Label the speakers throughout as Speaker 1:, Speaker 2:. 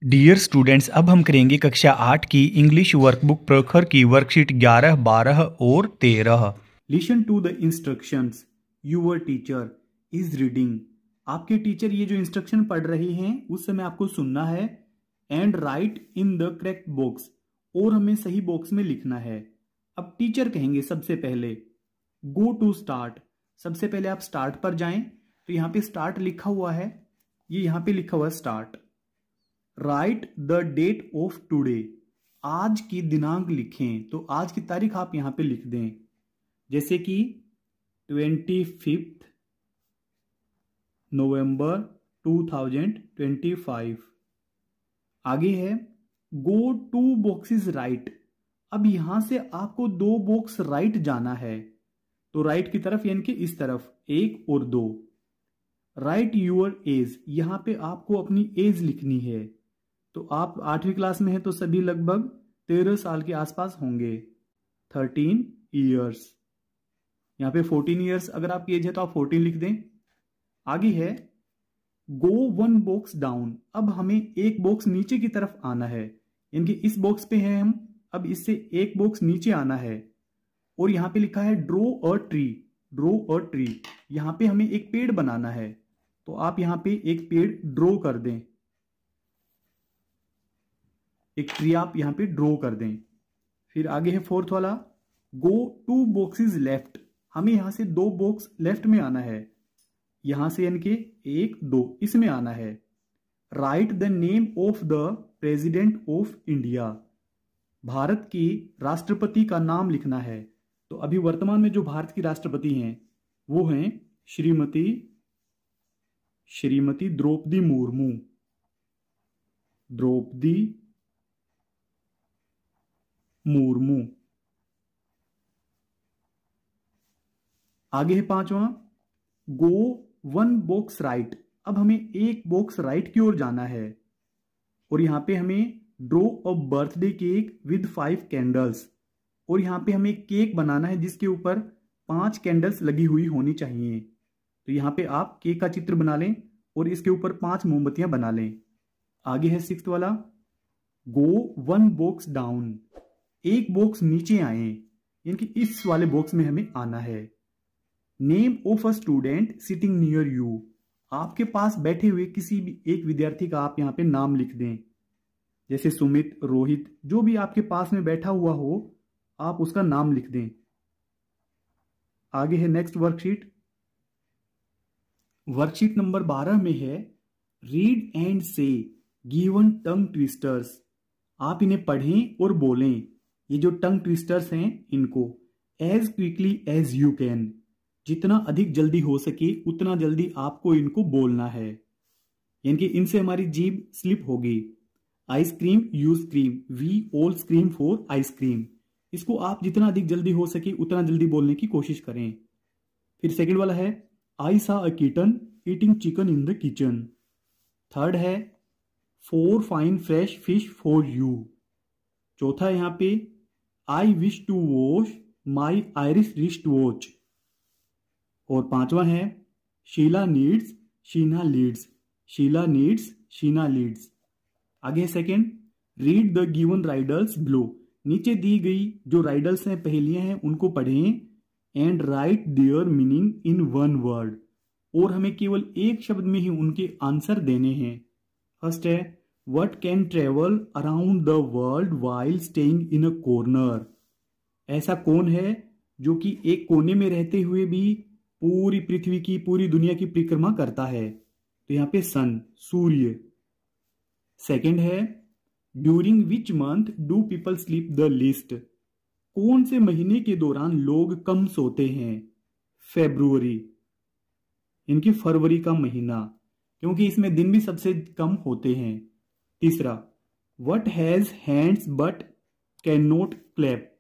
Speaker 1: Dear students, अब हम करेंगे कक्षा 8 की इंग्लिश वर्कबुक प्रखर की वर्कशीट 11, 12 और 13।
Speaker 2: Listen to the instructions. Your teacher is reading. आपके टीचर ये जो इंस्ट्रक्शन पढ़ रहे हैं उस समय आपको सुनना है। And right in the correct box, और हमें सही बॉक्स में लिखना है। अब टीचर कहेंगे सबसे पहले गो टू स्टार्ट। सबसे पहले आप स्टार्ट पर जाएं, तो यहाँ पे स्टार्ट लिखा हुआ है, ये यहाँ पे लिखा हुआ है start. Write the date of today, आज की दिनांक लिखें, तो आज की तारीख आप यहां पे लिख दें, जैसे कि 25 नवंबर 2025। आगे है गो टू बॉक्सेस राइट। अब यहां से आपको 2 बॉक्स राइट जाना है, तो राइट की तरफ यानी कि इस तरफ 1 और 2। राइट यूअर एज, यहां पे आपको अपनी एज लिखनी है। तो आप 8वीं क्लास में हैं तो सभी लगभग 13 साल के आसपास होंगे। 13 ईयर्स, यहाँ पे 14 ईयर्स अगर आपकी एज है तो आप 14 लिख दें। आगे है गो 1 बॉक्स डाउन। अब हमें एक बॉक्स नीचे की तरफ आना है, यानी कि इस बॉक्स पे हैं हम, अब इससे एक बॉक्स नीचे आना है, और यहाँ पे लिखा है draw a tree. Draw a tree, यहाँ पे हमें एक पेड़ बनाना है, तो आप यहाँ पे एक पेड़ ड्रॉ कर दें, एक ट्री आप यहां पे ड्रॉ कर दें। फिर आगे है 4th वाला गो 2 बॉक्सेस लेफ्ट। हमें यहां से 2 बॉक्स लेफ्ट में आना है, यहां से यानी कि 1 2 इसमें आना है। Right the name of the president of India, Bharat की राष्ट्रपति का नाम लिखना है। तो अभी वर्तमान में जो भारत की राष्ट्रपति हैं वो हैं श्रीमती द्रौपदी मुर्मू। द्रौपदी मुर्मू। आगे है 5वां गो 1 बॉक्स राइट। अब हमें एक बॉक्स राइट की ओर जाना है, और यहां पे हमें draw a birthday cake with 5 candles, और यहां पे हमें केक बनाना है जिसके ऊपर 5 कैंडल्स लगी हुई होनी चाहिए। तो यहां पे आप केक का चित्र बना लें और इसके ऊपर 5 मोमबत्तियां बना लें। आगे है 6th वाला गो 1 बॉक्स डाउन। एक बॉक्स नीचे आए, यानी कि इस वाले बॉक्स में हमें आना है। Name of a student sitting near you, आपके पास बैठे हुए किसी भी एक विद्यार्थी का आप यहां पे नाम लिख दें, जैसे सुमित, रोहित, जो भी आपके पास में बैठा हुआ हो आप उसका नाम लिख दें। आगे है नेक्स्ट वर्कशीट। वर्कशीट नंबर 12 में है रीड एंड से गिवन टंग ट्विस्टर्स। आप इन्हें पढ़ें और बोलें। ये जो टंग ट्विस्टर्स हैं इनको as quickly as you can, जितना अधिक जल्दी हो सके उतना जल्दी आपको इनको बोलना है, यानी कि इनसे हमारी जीभ स्लिप होगी। Ice cream you scream, we all scream for ice cream. इसको आप जितना अधिक जल्दी हो सके उतना जल्दी बोलने की कोशिश करें। फिर सेकंड वाला है I saw a kitten eating chicken in the kitchen. Third है 4 fine fresh fish for you. चौथा यहां पे I wish to wash my Irish wrist watch. और 5वां है Sheela needs Sheena leads, Sheela needs Sheena leads. आगे है second read the given riddles below. नीचे दी गई जो राइडल्स हैं, पहेलियां हैं, उनको पढ़ें and right there meaning in 1 word, और हमें केवल एक शब्द में ही उनके आंसर देने हैं। फर्स्ट है What can travel around the world while staying in a corner? ऐसा कौन है जो कि एक कोने में रहते हुए भी पूरी पृथ्वी की, पूरी दुनिया की परिक्रमा करता है? तो यहाँ पे सन, सूर्य। सेकंड है during which month do people sleep the list? कौन से महीने के दौरान लोग कम सोते हैं? फेब्रुवरी, इनकी फरवरी का महीना, क्योंकि इसमें दिन भी सबसे कम होते हैं। तीसरा what has hands but can not clap.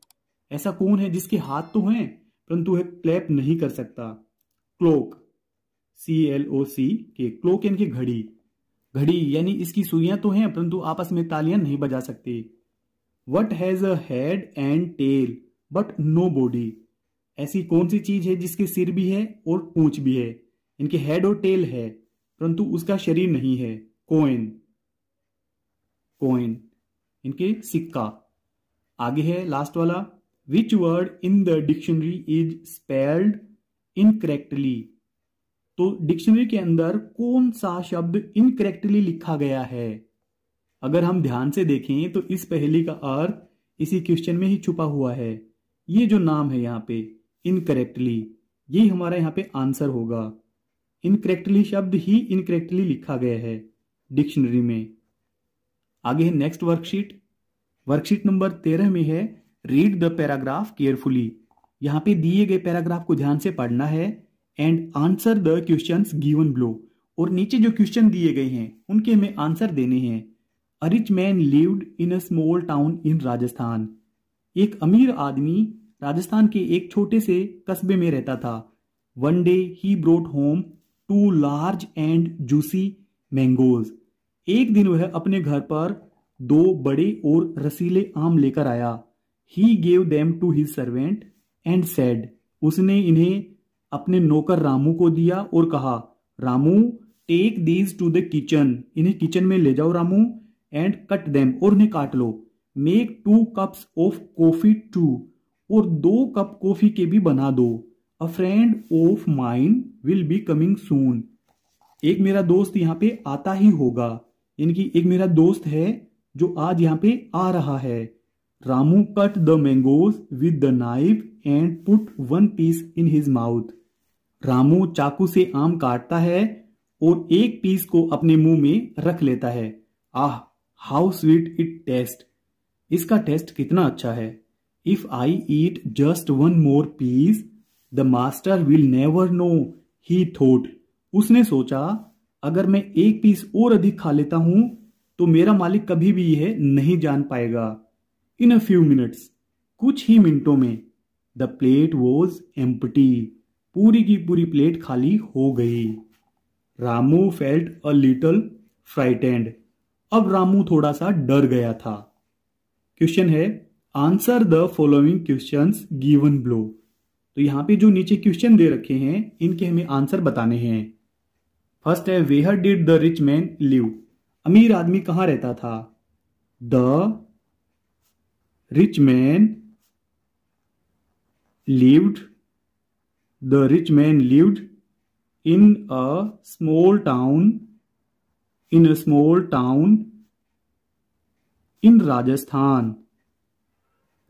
Speaker 2: ऐसा कौन है जिसके हाथ तो हैं परंतु वह क्लैप नहीं कर सकता? क्लॉक, CLOC के, क्लॉक यानी कि घड़ी। घड़ी यानी इसकी सुइयां तो हैं परंतु आपस में तालियां नहीं बजा सकती। What has a head and tail but no body. ऐसी कौन सी चीज है जिसके सिर भी है और पूंछ भी है? इनके हेड और टेल है परंतु उसका शरीर नहीं है। कॉइन। कॉइन, इनके सिक्का। आगे है लास्ट वाला, which word in the dictionary is spelled incorrectly. तो डिक्शनरी के अंदर कौन सा शब्द इनकरेक्टली लिखा गया है। अगर हम ध्यान से देखें तो इस पहेली का अर्थ इसी क्वेश्चन में ही छुपा हुआ है। ये जो नाम है यहाँ पे इनकरेक्टली, ये हमारा यहाँ पे आंसर होगा। इनकरेक्टली शब्द ही इनकरेक्टली लिखा गया है डिक्शनरी में। आगे है नेक्स्ट वर्कशीट। वर्कशीट नंबर 13 में है रीड द पैराग्राफ केयरफुली। यहाँ पे दिए गए पैराग्राफ को ध्यान से पढ़ना है and answer the questions given below. और नीचे जो क्वेश्चन दिए गए हैं उनके हमें आंसर देने हैं। A rich man lived in a small town in Rajasthan. एक अमीर आदमी राजस्थान के एक छोटे से कस्बे में रहता था। One day he brought home 2 large and juicy mangoes. एक दिन वह अपने घर पर 2 बड़े और रसीले आम लेकर आया। He gave them to his servant and said. उसने इन्हें अपने नौकर रामू को दिया और कहा, Ramu take these to the kitchen. इन्हें किचन में ले जाओ रामू, एंड कट देम और उन्हें काट लो। Make 2 cups of coffee too, और 2 कप कॉफी के भी बना दो। A friend of mine will be coming soon. एक मेरा दोस्त यहाँ पे आता ही होगा, यानी कि एक मेरा दोस्त है जो आज यहाँ पे आ रहा है। Ramu cut the mangoes with the knife and put 1 piece in his mouth. Ramu चाकू से आम काटता है और एक पीस को अपने मुंह में रख लेता है। Ah, how sweet it taste. इसका टेस्ट कितना अच्छा है। If I eat just 1 more piece the master will never know, he thought. उसने सोचा, अगर मैं एक पीस और अधिक खा लेता हूं तो मेरा मालिक कभी भी यह नहीं जान पाएगा। इन अ फ्यू मिनट्स, कुछ ही मिनटों में, द प्लेट वॉज एम्प्टी। पूरी की पूरी प्लेट खाली हो गई। Ramu felt a little frightened. अब रामू थोड़ा सा डर गया था। क्वेश्चन है answer the following questions given below. तो यहां पे जो नीचे क्वेश्चन दे रखे हैं इनके हमें आंसर बताने हैं। फर्स्ट है where did the rich man live. अमीर आदमी कहां रहता था। The rich man lived, the rich man lived in a small town, in a small town in Rajasthan.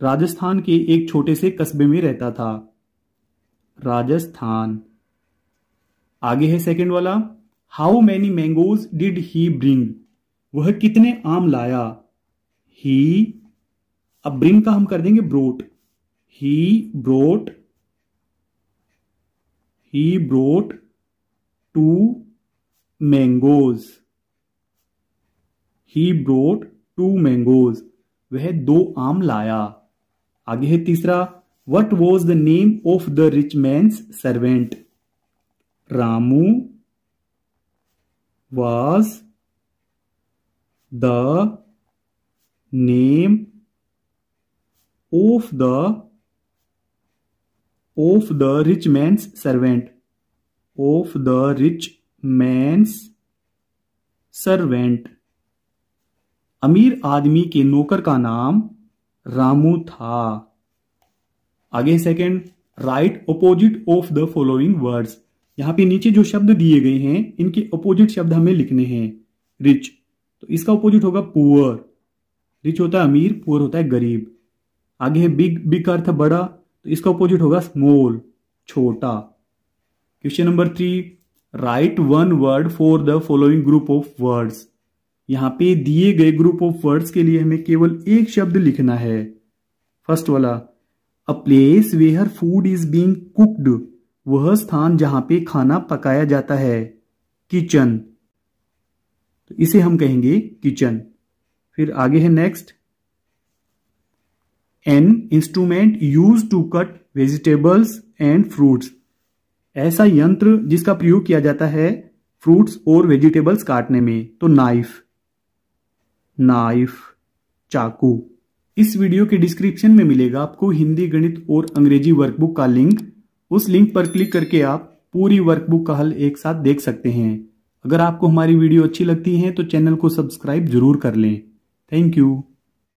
Speaker 2: Rajasthan के एक छोटे से कस्बे में रहता था। राजस्थान। आगे है सेकंड वाला, how many mangoes did he bring. वह कितने आम लाया। ही, अब ब्रिंग का हम कर देंगे ब्रोट। ही ब्रोट 2 मैंगोज। ही ब्रोट 2 मैंगोज। वह 2 आम लाया। आगे है तीसरा, what was the name of the rich mains servant. Ramu was the name of the rich man's servant, of the rich man's servant। अमीर आदमी के नौकर का नाम रामू था। आगे second, right opposite of the following words. यहां पे नीचे जो शब्द दिए गए हैं इनके अपोजिट शब्द हमें लिखने हैं। रिच, तो इसका अपोजिट होगा पुअर। रिच होता है अमीर, पुअर होता है गरीब। आगे है बिग, बिग का अर्थ बड़ा, तो इसका अपोजिट होगा स्मॉल, छोटा। Question number 3, right 1 word for the following group of words. यहां पे दिए गए ग्रुप ऑफ वर्ड्स के लिए हमें केवल एक शब्द लिखना है। फर्स्ट वाला, a place where food is being cooked. वह स्थान जहां पे खाना पकाया जाता है। किचन, तो इसे हम कहेंगे किचन। फिर आगे है next, an instrument use to cut vegetables and fruits. ऐसा यंत्र जिसका प्रयोग किया जाता है फ्रूट्स और वेजिटेबल्स काटने में, तो नाइफ, चाकू। इस वीडियो के डिस्क्रिप्शन में मिलेगा आपको हिंदी, गणित और अंग्रेजी वर्कबुक का लिंक। उस लिंक पर क्लिक करके आप पूरी वर्कबुक का हल एक साथ देख सकते हैं। अगर आपको हमारी वीडियो अच्छी लगती है तो चैनल को सब्सक्राइब जरूर कर लें। Thank you.